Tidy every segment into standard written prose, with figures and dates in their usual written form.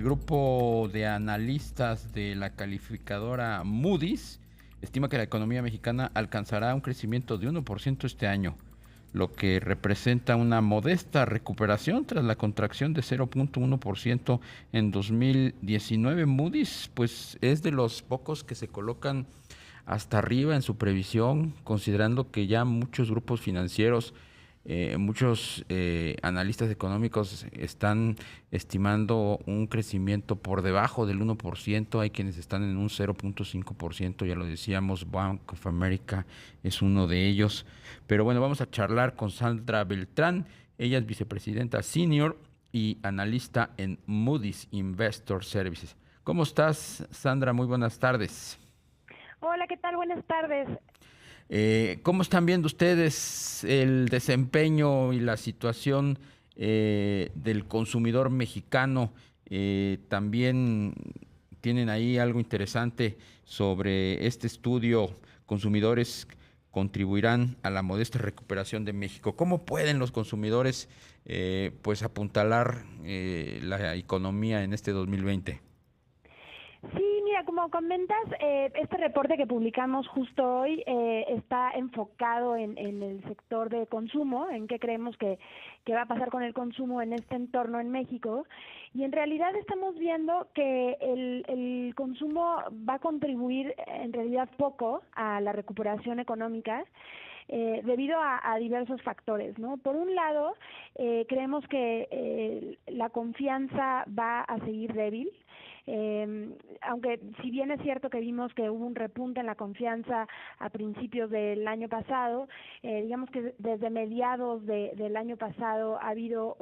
El grupo de analistas de la calificadora Moody's estima que la economía mexicana alcanzará un crecimiento de 1% este año, lo que representa una modesta recuperación tras la contracción de 0.1% en 2019. Moody's, pues, es de los pocos que se colocan hasta arriba en su previsión, considerando que ya muchos grupos financieros, muchos analistas económicos están estimando un crecimiento por debajo del 1%. Hay quienes están en un 0.5%, ya lo decíamos, Bank of America es uno de ellos. Pero bueno, vamos a charlar con Sandra Beltrán. Ella es vicepresidenta senior y analista en Moody's Investor Services. ¿Cómo estás, Sandra? Muy buenas tardes. Hola, ¿qué tal? Buenas tardes. ¿Cómo están viendo ustedes el desempeño y la situación del consumidor mexicano? También tienen ahí algo interesante sobre este estudio. Consumidores contribuirán a la modesta recuperación de México. ¿Cómo pueden los consumidores pues apuntalar la economía en este 2020? Sí, mira, como comentas, este reporte que publicamos justo hoy está enfocado en el sector de consumo, en qué creemos que va a pasar con el consumo en este entorno en México. Y en realidad estamos viendo que el consumo va a contribuir en realidad poco a la recuperación económica. Debido a diversos factores, ¿no? Por un lado, creemos que la confianza va a seguir débil. Aunque si bien es cierto que vimos que hubo un repunte en la confianza a principios del año pasado, digamos que desde mediados del año pasado ha habido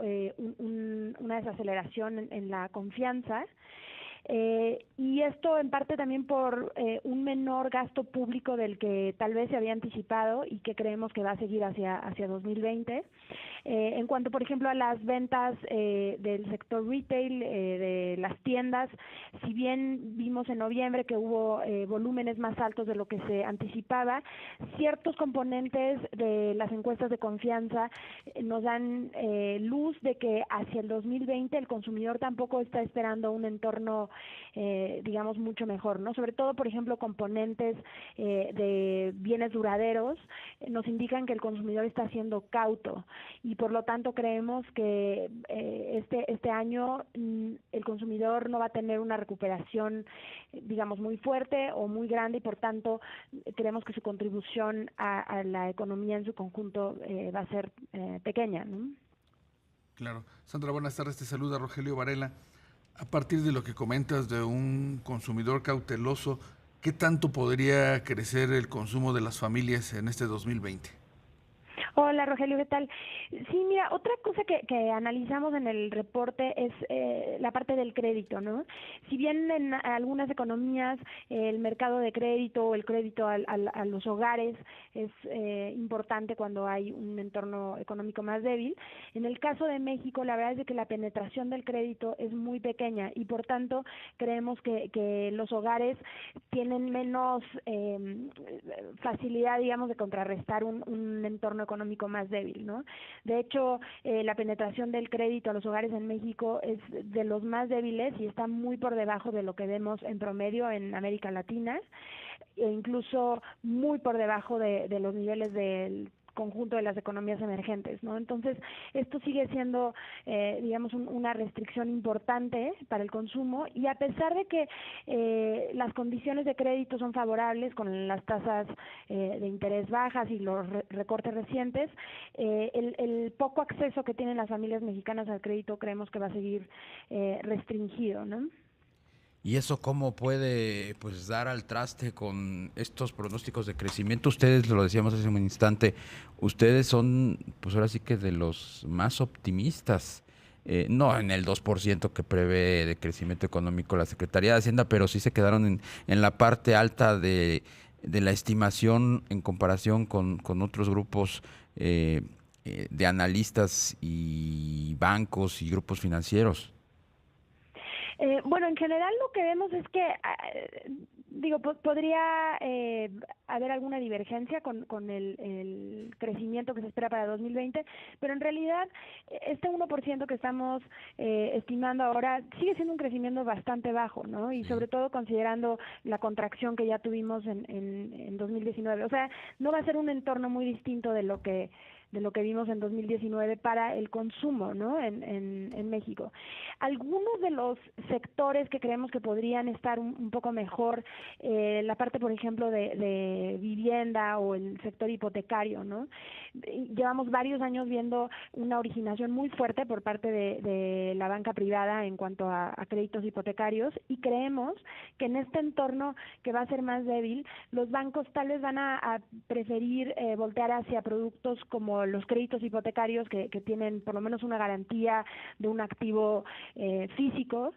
una desaceleración en la confianza. Y esto en parte también por un menor gasto público del que tal vez se había anticipado y que creemos que va a seguir hacia 2020. En cuanto, por ejemplo, a las ventas del sector retail, de las tiendas, si bien vimos en noviembre que hubo volúmenes más altos de lo que se anticipaba, ciertos componentes de las encuestas de confianza nos dan luz de que hacia el 2020 el consumidor tampoco está esperando un entorno digamos, mucho mejor, ¿no? Sobre todo, por ejemplo, componentes de bienes duraderos nos indican que el consumidor está siendo cauto y por lo tanto creemos que este año el consumidor no va a tener una recuperación, digamos, muy fuerte o muy grande y por tanto creemos que su contribución a la economía en su conjunto va a ser pequeña, ¿no? Claro. Sandra, buenas tardes. Te saluda Rogelio Varela. A partir de lo que comentas de un consumidor cauteloso, ¿qué tanto podría crecer el consumo de las familias en este 2020? Hola Rogelio, ¿qué tal? Sí, mira, otra cosa que analizamos en el reporte es la parte del crédito, ¿no? Si bien en algunas economías el mercado de crédito o el crédito a los hogares es importante cuando hay un entorno económico más débil, en el caso de México la verdad es de que la penetración del crédito es muy pequeña y por tanto creemos que los hogares tienen menos facilidad, digamos, de contrarrestar un entorno económico más débil, ¿no? De hecho, la penetración del crédito a los hogares en México es de los más débiles y está muy por debajo de lo que vemos en promedio en América Latina e incluso muy por debajo de los niveles del conjunto de las economías emergentes, ¿no? Entonces, esto sigue siendo, digamos, una restricción importante para el consumo y a pesar de que las condiciones de crédito son favorables con las tasas de interés bajas y los recortes recientes, el poco acceso que tienen las familias mexicanas al crédito creemos que va a seguir restringido, ¿no? ¿Y eso cómo puede pues dar al traste con estos pronósticos de crecimiento? Ustedes, lo decíamos hace un instante, ustedes son pues ahora sí que de los más optimistas, no en el 2% que prevé de crecimiento económico la Secretaría de Hacienda, pero sí se quedaron en la parte alta de la estimación en comparación con otros grupos de analistas y bancos y grupos financieros. Bueno, en general lo que vemos es que, podría haber alguna divergencia con el crecimiento que se espera para 2020, pero en realidad este 1% que estamos estimando ahora sigue siendo un crecimiento bastante bajo, ¿no? Y sobre todo considerando la contracción que ya tuvimos en 2019. O sea, no va a ser un entorno muy distinto de lo que vimos en 2019 para el consumo, ¿no? En México. Algunos de los sectores que creemos que podrían estar un poco mejor, la parte, por ejemplo, de vivienda o el sector hipotecario, ¿no? Llevamos varios años viendo una originación muy fuerte por parte de la banca privada en cuanto a créditos hipotecarios, y creemos que en este entorno que va a ser más débil, los bancos tal vez van a preferir voltear hacia productos como los créditos hipotecarios que tienen por lo menos una garantía de un activo físico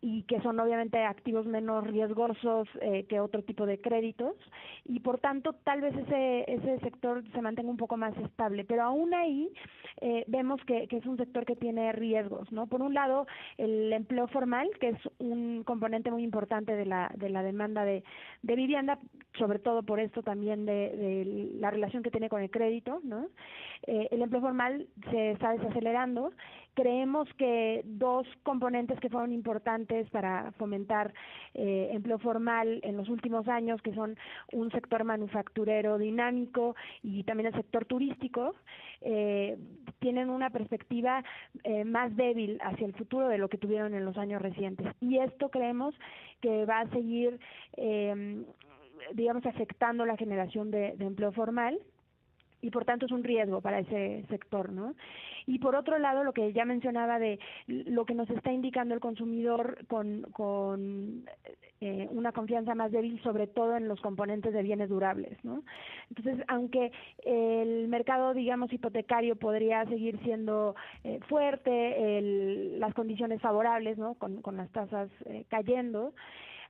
y que son obviamente activos menos riesgosos que otro tipo de créditos, y por tanto tal vez ese sector se mantenga un poco más estable, pero aún ahí vemos que es un sector que tiene riesgos, ¿no? Por un lado, el empleo formal, que es un componente muy importante de la demanda de vivienda, sobre todo por esto también de la relación que tiene con el crédito, ¿no? El empleo formal se está desacelerando. Creemos que dos componentes que fueron importantes para fomentar empleo formal en los últimos años, que son un sector manufacturero dinámico y también el sector turístico, tienen una perspectiva más débil hacia el futuro de lo que tuvieron en los años recientes. Y esto creemos que va a seguir afectando la generación de empleo formal, y por tanto es un riesgo para ese sector, ¿no? Y por otro lado, lo que ya mencionaba de lo que nos está indicando el consumidor con una confianza más débil, sobre todo en los componentes de bienes durables, ¿no? Entonces, aunque el mercado, hipotecario podría seguir siendo fuerte, las condiciones favorables, ¿no? Con las tasas cayendo,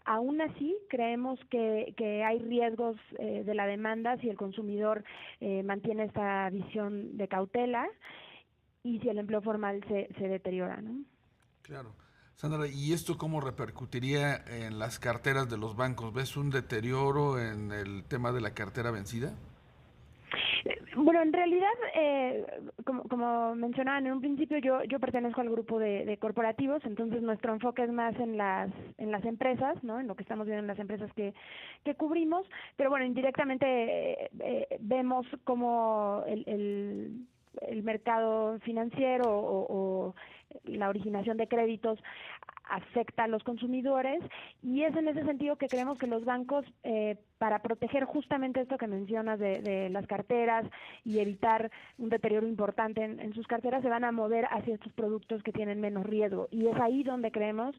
aún así, creemos que hay riesgos de la demanda si el consumidor mantiene esta visión de cautela y si el empleo formal se deteriora, ¿no? Claro. Sandra, ¿y esto cómo repercutiría en las carteras de los bancos? ¿Ves un deterioro en el tema de la cartera vencida? Bueno, en realidad, como mencionaban en un principio, yo pertenezco al grupo de corporativos, entonces nuestro enfoque es más en las empresas, ¿no? En lo que estamos viendo en las empresas que cubrimos, pero bueno, indirectamente vemos cómo el mercado financiero o la originación de créditos afecta a los consumidores, y es en ese sentido que creemos que los bancos, para proteger justamente esto que mencionas de las carteras y evitar un deterioro importante en sus carteras, se van a mover hacia estos productos que tienen menos riesgo, y es ahí donde creemos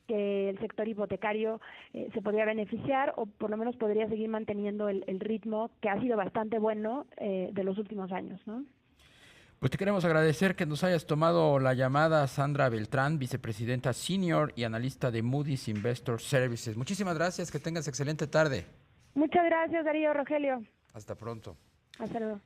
que el sector hipotecario se podría beneficiar, o por lo menos podría seguir manteniendo el ritmo que ha sido bastante bueno de los últimos años, ¿no? Pues te queremos agradecer que nos hayas tomado la llamada, Sandra Beltrán, vicepresidenta senior y analista de Moody's Investor Services. Muchísimas gracias, que tengas excelente tarde. Muchas gracias, Darío, Rogelio. Hasta pronto. Hasta luego.